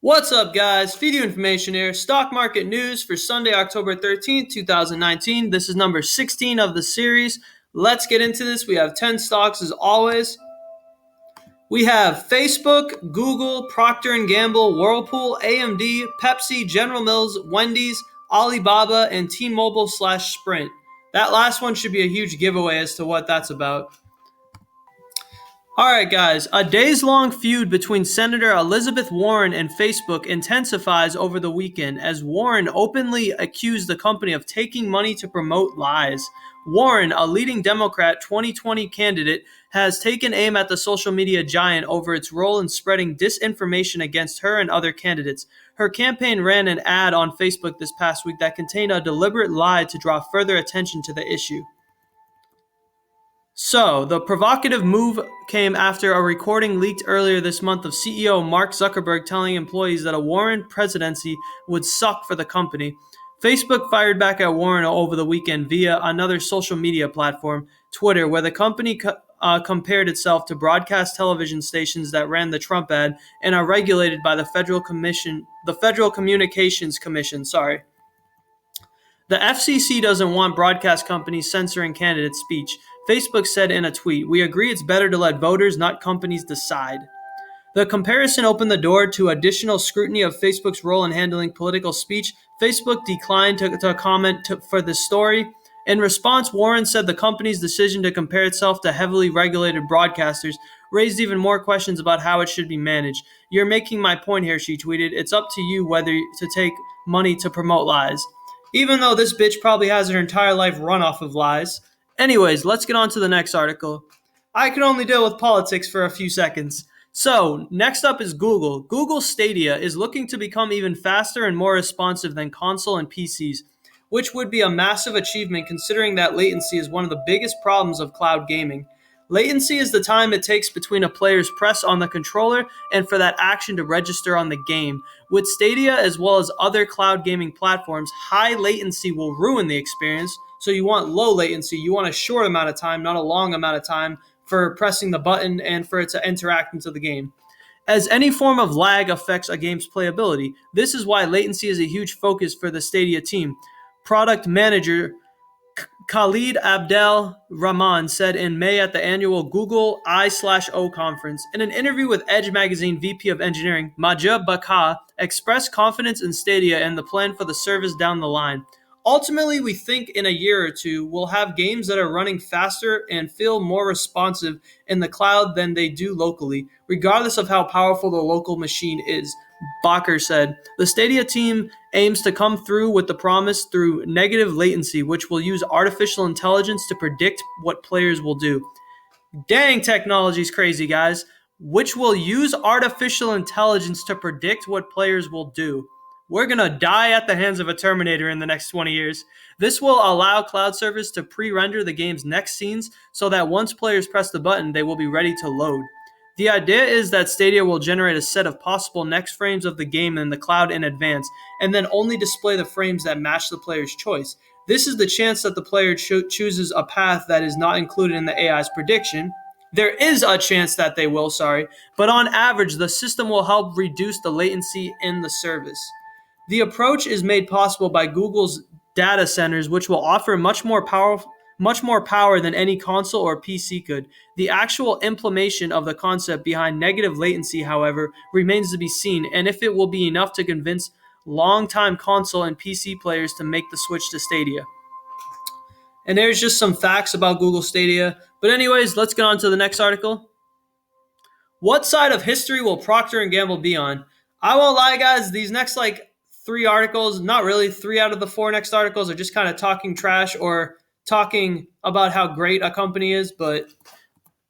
What's up, guys? Feed You Information here. Stock market news for Sunday, October 13th, 2019. This is number 16 of the series. Let's get into this. We have 10 stocks as always. We have Facebook, Google, Procter & Gamble, Whirlpool, AMD, Pepsi, General Mills, Wendy's, Alibaba, and T-Mobile/Sprint. That last one should be a huge giveaway as to what that's about. Alright guys, a days-long feud between Senator Elizabeth Warren and Facebook intensifies over the weekend as Warren openly accused the company of taking money to promote lies. Warren, a leading Democrat 2020 candidate, has taken aim at the social media giant over its role in spreading disinformation against her and other candidates. Her campaign ran an ad on Facebook this past week that contained a deliberate lie to draw further attention to the issue. So, the provocative move came after a recording leaked earlier this month of CEO Mark Zuckerberg telling employees that a Warren presidency would suck for the company. Facebook fired back at Warren over the weekend via another social media platform, Twitter, where the company compared itself to broadcast television stations that ran the Trump ad and are regulated by the Federal Communications Commission. The FCC doesn't want broadcast companies censoring candidate speech. Facebook said in a tweet, "We agree it's better to let voters, not companies, decide." The comparison opened the door to additional scrutiny of Facebook's role in handling political speech. Facebook declined to comment for this story. In response, Warren said the company's decision to compare itself to heavily regulated broadcasters raised even more questions about how it should be managed. "You're making my point here," she tweeted. "It's up to you whether to take money to promote lies." Even though this bitch probably has her entire life run off of lies. Anyways, let's get on to the next article. I can only deal with politics for a few seconds. So, next up is Google. Google Stadia is looking to become even faster and more responsive than console and PCs, which would be a massive achievement considering that latency is one of the biggest problems of cloud gaming. Latency is the time it takes between a player's press on the controller and for that action to register on the game. With Stadia as well as other cloud gaming platforms, high latency will ruin the experience. So you want low latency. You want a short amount of time, not a long amount of time for pressing the button and for it to interact into the game. As any form of lag affects a game's playability, this is why latency is a huge focus for the Stadia team. Product manager Khalid Abdel Rahman said in May at the annual Google I/O conference. In an interview with Edge Magazine VP of Engineering, Majid Baka expressed confidence in Stadia and the plan for the service down the line. Ultimately, we think in a year or two, we'll have games that are running faster and feel more responsive in the cloud than they do locally, regardless of how powerful the local machine is, Bakker said. The Stadia team aims to come through with the promise through negative latency, which will use artificial intelligence to predict what players will do. Dang, technology's crazy, guys. Which will use artificial intelligence to predict what players will do. We're going to die at the hands of a Terminator in the next 20 years. This will allow cloud servers to pre-render the game's next scenes so that once players press the button, they will be ready to load. The idea is that Stadia will generate a set of possible next frames of the game in the cloud in advance, and then only display the frames that match the player's choice. This is the chance that the player chooses a path that is not included in the AI's prediction. There is a chance that they will, but on average, the system will help reduce the latency in the service. The approach is made possible by Google's data centers, which will offer much more power than any console or PC could. The actual implementation of the concept behind negative latency, however, remains to be seen, and if it will be enough to convince longtime console and PC players to make the switch to Stadia. And there's just some facts about Google Stadia. But anyways, let's get on to the next article. What side of history will Procter & Gamble be on? I won't lie, guys, these next 3 articles, not really 3 out of the 4 next articles are just kind of talking trash or talking about how great a company is, but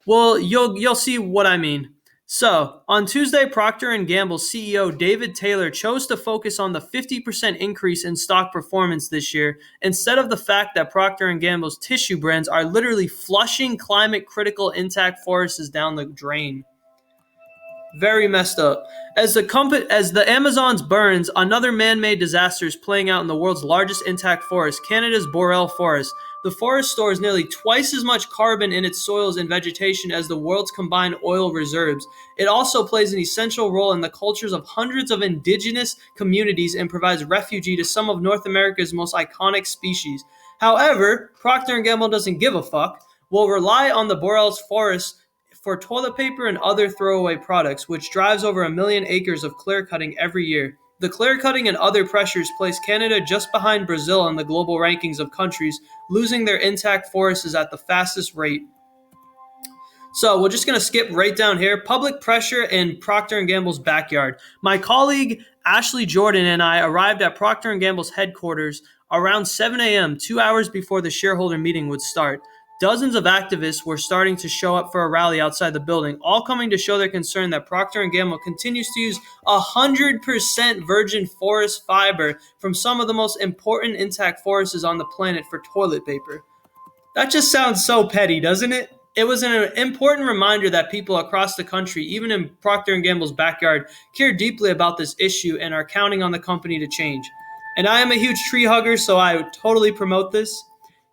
well, you'll see what I mean. So, on Tuesday, Procter & Gamble CEO David Taylor chose to focus on the 50% increase in stock performance this year instead of the fact that Procter & Gamble's tissue brands are literally flushing climate-critical intact forests down the drain. Very messed up. As the Amazon's burns, another man-made disaster is playing out in the world's largest intact forest, Canada's Boreal Forest. The forest stores nearly twice as much carbon in its soils and vegetation as the world's combined oil reserves. It also plays an essential role in the cultures of hundreds of indigenous communities and provides refuge to some of North America's most iconic species. However, Procter & Gamble doesn't give a fuck. Will rely on the Borealis forest for toilet paper and other throwaway products, which drives over 1 million acres of clear cutting every year. The clear cutting and other pressures place Canada just behind Brazil in the global rankings of countries losing their intact forests at the fastest rate. So we're just going to skip right down here. Public pressure in Procter & Gamble's backyard. My colleague Ashley Jordan and I arrived at Procter & Gamble's headquarters around 7 a.m., 2 hours before the shareholder meeting would start. Dozens of activists were starting to show up for a rally outside the building, all coming to show their concern that Procter & Gamble continues to use 100% virgin forest fiber from some of the most important intact forests on the planet for toilet paper. That just sounds so petty, doesn't it? It was an important reminder that people across the country, even in Procter & Gamble's backyard, care deeply about this issue and are counting on the company to change. And I am a huge tree hugger, so I would totally promote this.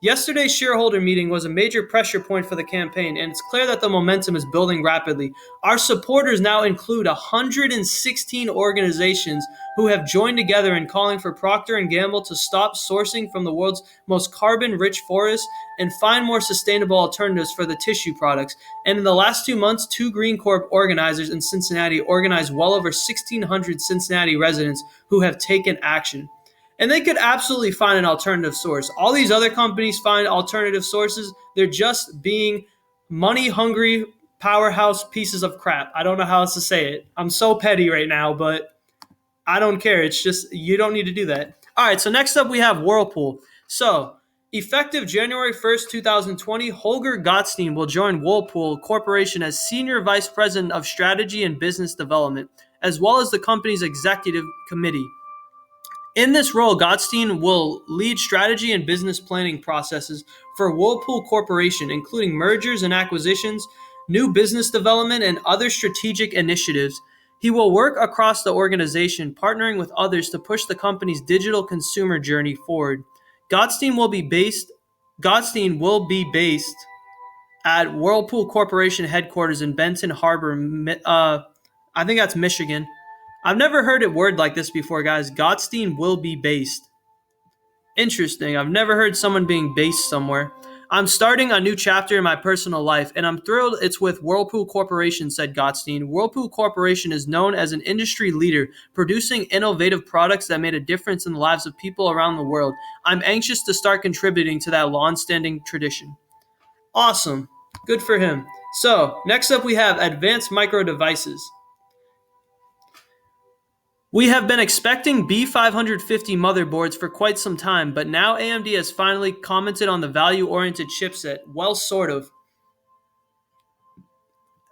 Yesterday's shareholder meeting was a major pressure point for the campaign, and it's clear that the momentum is building rapidly. Our supporters now include 116 organizations who have joined together in calling for Procter & Gamble to stop sourcing from the world's most carbon-rich forests and find more sustainable alternatives for the tissue products. And in the last 2 months, 2 Green Corp organizers in Cincinnati organized well over 1,600 Cincinnati residents who have taken action. And they could absolutely find an alternative source. All these other companies find alternative sources. They're just being money-hungry powerhouse pieces of crap. I don't know how else to say it. I'm so petty right now, but I don't care. It's just, you don't need to do that. All right, so next up we have Whirlpool. So, effective January 1st, 2020, Holger Gottstein will join Whirlpool Corporation as Senior Vice President of Strategy and Business Development, as well as the company's executive committee. In this role, Gottstein will lead strategy and business planning processes for Whirlpool Corporation, including mergers and acquisitions, new business development, and other strategic initiatives. He will work across the organization, partnering with others to push the company's digital consumer journey forward. Gottstein will be based at Whirlpool Corporation headquarters in Benton Harbor, I think that's Michigan. I've never heard it worded like this before, guys. Gottstein will be based. Interesting. I've never heard someone being based somewhere. I'm starting a new chapter in my personal life, and I'm thrilled it's with Whirlpool Corporation, said Gottstein. Whirlpool Corporation is known as an industry leader, producing innovative products that made a difference in the lives of people around the world. I'm anxious to start contributing to that long-standing tradition. Awesome. Good for him. So, next up we have Advanced Micro Devices. We have been expecting B550 motherboards for quite some time, but now AMD has finally commented on the value-oriented chipset. Well, sort of.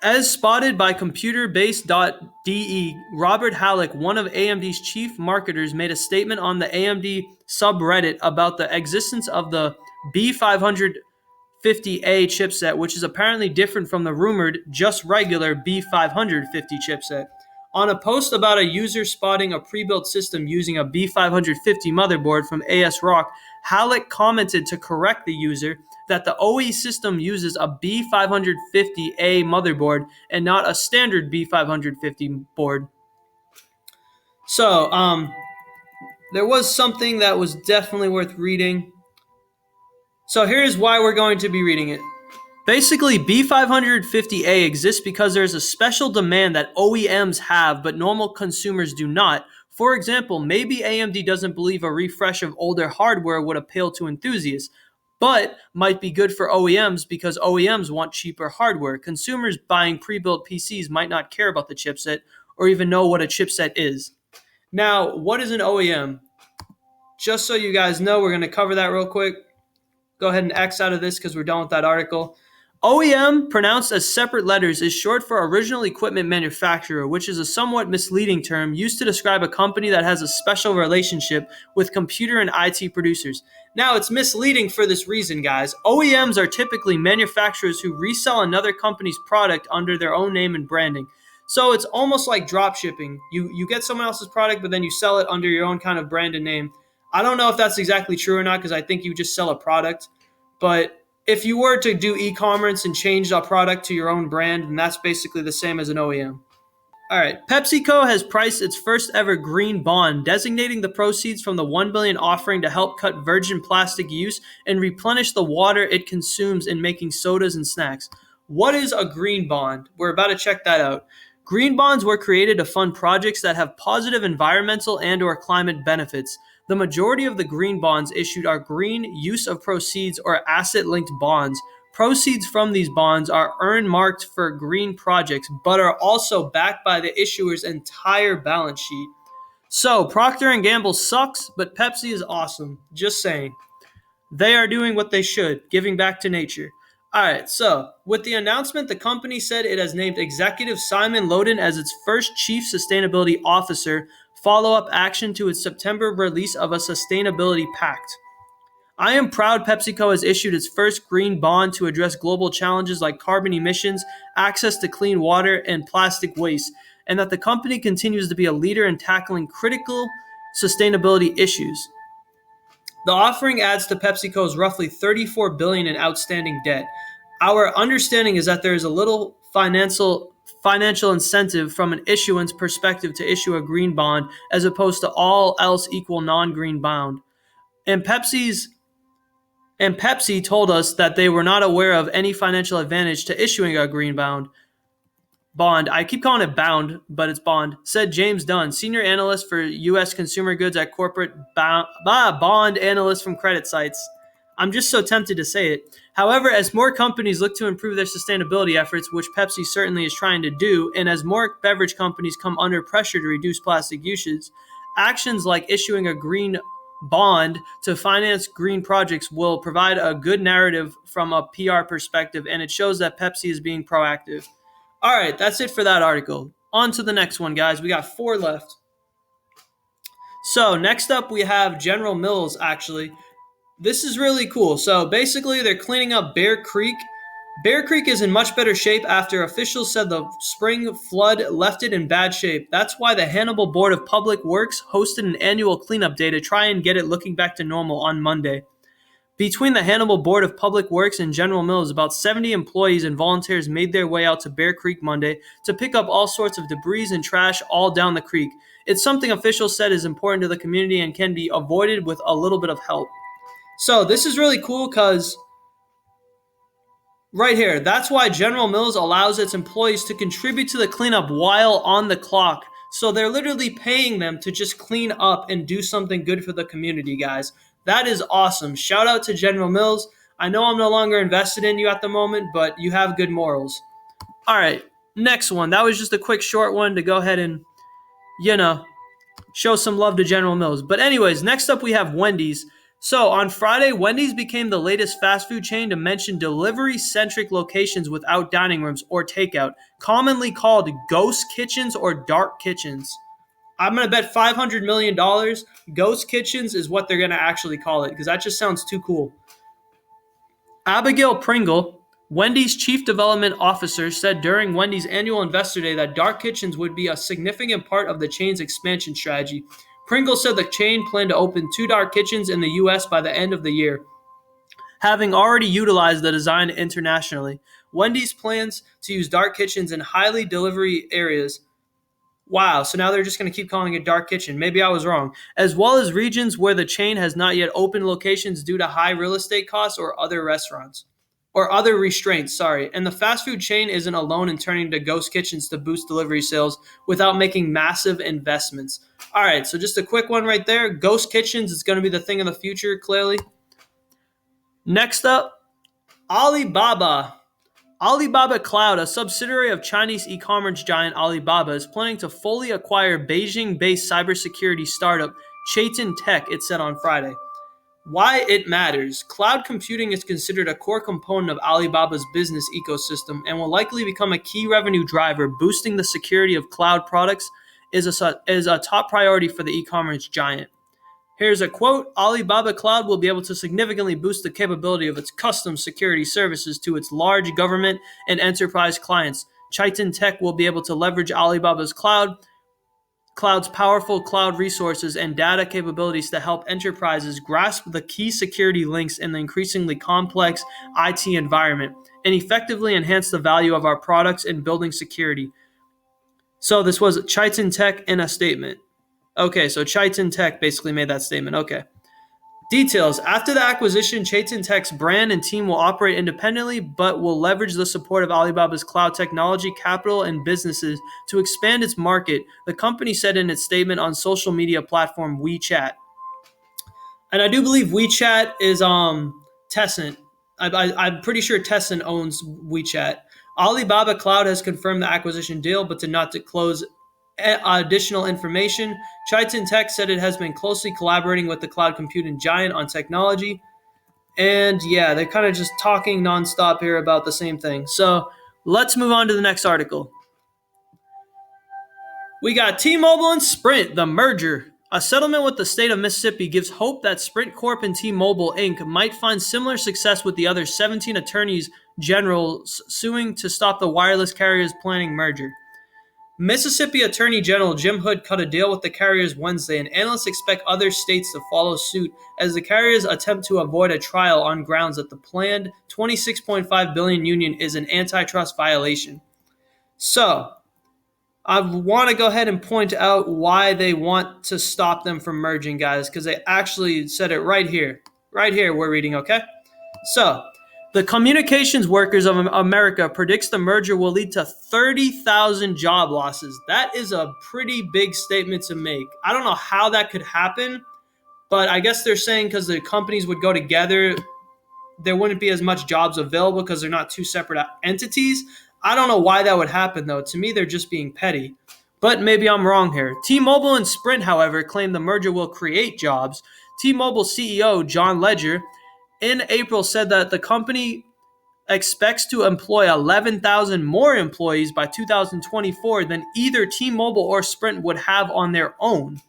As spotted by ComputerBase.de, Robert Halleck, one of AMD's chief marketers, made a statement on the AMD subreddit about the existence of the B550A chipset, which is apparently different from the rumored just regular B550 chipset. On a post about a user spotting a pre-built system using a B550 motherboard from ASRock, Halleck commented to correct the user that the OE system uses a B550A motherboard and not a standard B550 board. So, there was something that was definitely worth reading. So here's why we're going to be reading it. Basically, B550A exists because there's a special demand that OEMs have, but normal consumers do not. For example, maybe AMD doesn't believe a refresh of older hardware would appeal to enthusiasts, but might be good for OEMs because OEMs want cheaper hardware. Consumers buying pre-built PCs might not care about the chipset or even know what a chipset is. Now, what is an OEM? Just so you guys know, we're going to cover that real quick. Go ahead and X out of this because we're done with that article. OEM, pronounced as separate letters, is short for Original Equipment Manufacturer, which is a somewhat misleading term used to describe a company that has a special relationship with computer and IT producers. Now, it's misleading for this reason, guys. OEMs are typically manufacturers who resell another company's product under their own name and branding. So it's almost like drop shipping. You get someone else's product, but then you sell it under your own kind of brand and name. I don't know if that's exactly true or not because I think you just sell a product. But if you were to do e-commerce and change a product to your own brand, then that's basically the same as an OEM. All right, PepsiCo has priced its first ever green bond, designating the proceeds from the $1 billion offering to help cut virgin plastic use and replenish the water it consumes in making sodas and snacks. What is a green bond? We're about to check that out. Green bonds were created to fund projects that have positive environmental and/or climate benefits. The majority of the green bonds issued are green use of proceeds or asset-linked bonds. Proceeds from these bonds are earmarked for green projects, but are also backed by the issuer's entire balance sheet. So, Procter & Gamble sucks, but Pepsi is awesome. Just saying. They are doing what they should, giving back to nature. All right, so with the announcement, the company said it has named Executive Simon Loden as its first Chief Sustainability Officer, follow-up action to its September release of a Sustainability Pact. I am proud PepsiCo has issued its first green bond to address global challenges like carbon emissions, access to clean water, and plastic waste, and that the company continues to be a leader in tackling critical sustainability issues. The offering adds to PepsiCo's roughly $34 billion in outstanding debt. Our understanding is that there is a little financial incentive from an issuance perspective to issue a green bond as opposed to all else equal non-green bond. And Pepsi told us that they were not aware of any financial advantage to issuing a green bond. I keep calling it bound, but it's bond, said James Dunn, senior analyst for U.S. consumer goods at corporate bond analyst from credit sites. I'm just so tempted to say it. However, as more companies look to improve their sustainability efforts, which Pepsi certainly is trying to do, and as more beverage companies come under pressure to reduce plastic usage, actions like issuing a green bond to finance green projects will provide a good narrative from a PR perspective, and it shows that Pepsi is being proactive. All right, that's it for that article. On to the next one, guys. We got 4 left. So next up, we have General Mills, actually. This is really cool. So basically, they're cleaning up Bear Creek. Bear Creek is in much better shape after officials said the spring flood left it in bad shape. That's why the Hannibal Board of Public Works hosted an annual cleanup day to try and get it looking back to normal on Monday. Between the Hannibal Board of Public Works and General Mills, about 70 employees and volunteers made their way out to Bear Creek Monday to pick up all sorts of debris and trash all down the creek. It's something officials said is important to the community and can be avoided with a little bit of help. So this is really cool because right here, that's why General Mills allows its employees to contribute to the cleanup while on the clock. So they're literally paying them to just clean up and do something good for the community, guys. That is awesome. Shout out to General Mills. I know I'm no longer invested in you at the moment, but you have good morals. All right, next one. That was just a quick short one to go ahead and, show some love to General Mills. But anyways, next up we have Wendy's. So on Friday, Wendy's became the latest fast food chain to mention delivery-centric locations without dining rooms or takeout, commonly called ghost kitchens or dark kitchens. I'm going to bet $500 million ghost kitchens is what they're going to actually call it because that just sounds too cool. Abigail Pringle, Wendy's Chief Development Officer, said during Wendy's annual Investor Day that dark kitchens would be a significant part of the chain's expansion strategy. Pringle said the chain planned to open 2 dark kitchens in the U.S. by the end of the year, having already utilized the design internationally. Wendy's plans to use dark kitchens in highly delivery areas. Wow, so now they're just going to keep calling it dark kitchen. Maybe I was wrong. As well as regions where the chain has not yet opened locations due to high real estate costs or other restraints, And the fast food chain isn't alone in turning to ghost kitchens to boost delivery sales without making massive investments. All right, so just a quick one right there. Ghost kitchens is going to be the thing of the future, clearly. Next up, Alibaba. Alibaba Cloud, a subsidiary of Chinese e-commerce giant Alibaba, is planning to fully acquire Beijing-based cybersecurity startup Chaitin Tech, it said on Friday. Why it matters. Cloud computing is considered a core component of Alibaba's business ecosystem and will likely become a key revenue driver. Boosting the security of cloud products is a top priority for the e-commerce giant. Here's a quote: Alibaba Cloud will be able to significantly boost the capability of its custom security services to its large government and enterprise clients. Chaitin Tech will be able to leverage Alibaba's cloud Cloud's powerful cloud resources and data capabilities to help enterprises grasp the key security links in the increasingly complex IT environment and effectively enhance the value of our products in building security. So this was Chitin Tech in a statement. Okay, so Chitin Tech basically made that statement. Okay. Details. After the acquisition, Chitin Tech's brand and team will operate independently, but will leverage the support of Alibaba's cloud technology, capital, and businesses to expand its market, the company said in its statement on social media platform WeChat. And I do believe WeChat is Tencent. I'm pretty sure Tencent owns WeChat. Alibaba Cloud has confirmed the acquisition deal, but did not disclose additional information. Chitin Tech said it has been closely collaborating with the cloud computing giant on technology. And yeah, they're kind of just talking nonstop here about the same thing. So let's move on to the next article. We got T-Mobile and Sprint, the merger. A settlement with the state of Mississippi gives hope that Sprint Corp and T-Mobile Inc. might find similar success with the other 17 attorneys general suing to stop the wireless carriers' planning merger. Mississippi Attorney General Jim Hood cut a deal with the carriers Wednesday, and analysts expect other states to follow suit as the carriers attempt to avoid a trial on grounds that the planned $26.5 billion union is an antitrust violation. So, I want to go ahead and point out why they want to stop them from merging, guys, because they actually said it right here. Right here, we're reading, okay? So, the Communications Workers of America predicts the merger will lead to 30,000 job losses. That is a pretty big statement to make. I don't know how that could happen, but I guess they're saying because the companies would go together, there wouldn't be as much jobs available because they're not two separate entities. I don't know why that would happen, though. To me, they're just being petty. But maybe I'm wrong here. T-Mobile and Sprint, however, claim the merger will create jobs. T-Mobile CEO John Legere in April said that the company expects to employ 11,000 more employees by 2024 than either T-Mobile or Sprint would have on their own.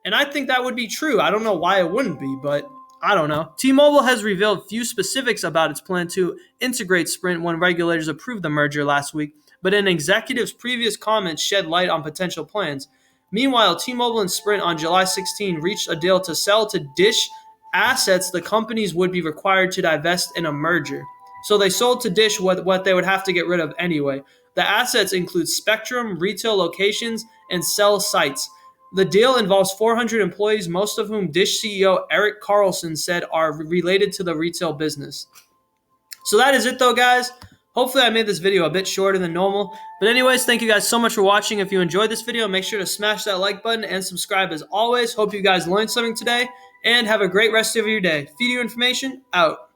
And I think that would be true. I don't know why it wouldn't be, but I don't know. T-Mobile has revealed few specifics about its plan to integrate Sprint when regulators approved the merger last week, but an executive's previous comments shed light on potential plans. Meanwhile, T-Mobile and Sprint on July 16 reached a deal to sell to Dish assets the companies would be required to divest in a merger. So they sold to Dish what they would have to get rid of anyway. The assets include spectrum, retail locations, and cell sites. The deal involves 400 employees, most of whom Dish CEO Erik Carlson said are related to the retail business. So that is it though, guys. Hopefully I made this video a bit shorter than normal. But anyways, thank you guys so much for watching. If you enjoyed this video, make sure to smash that like button and subscribe as always. Hope you guys learned something today and have a great rest of your day. Feed you information out.